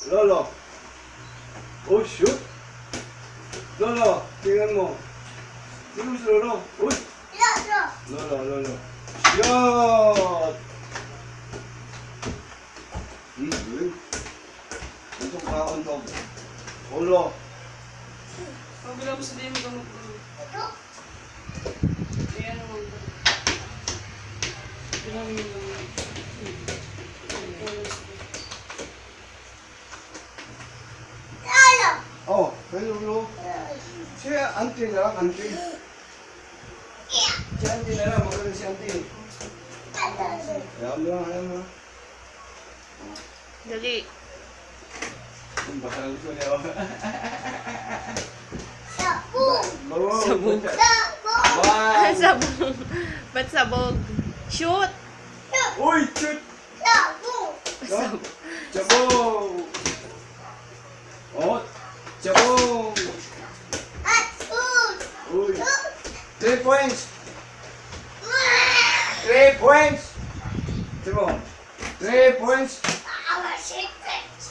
Lolo. Oh, shoot. Lolo, tingnan mo. Tingnan mo si Lolo. Uy. Lolo. Shot. Good. Ito kaon to. Lolo. Pagbilang mo sa din mo gamot mo. Ayan mo. Bilang mo gamot. Oh, Lolo. Siya, auntie na lang, auntie. Si auntie na lang, magaling si auntie. Ayaw mo. Dali. Baka gusto niya. Sabog. Sabog. Sabog. Ba't sabog? Shoot! Uy, shoot! Sabog. Chabong! Oh, chabong! Uy! 3 points! 3 points! Chabong! 3 points!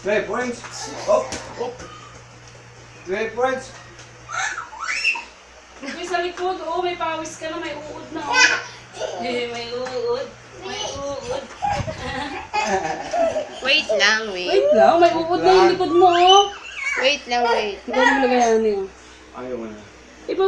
3 points! Up! 3 points! May sa likod, oh, may pawis ka na, may uod na, oh. May uod. Wait lang, wait. Wait lang, may uod na yung likod mo, oh. Wait lang, wait. Ikaw mo lagayan niyo. Ayaw mo na.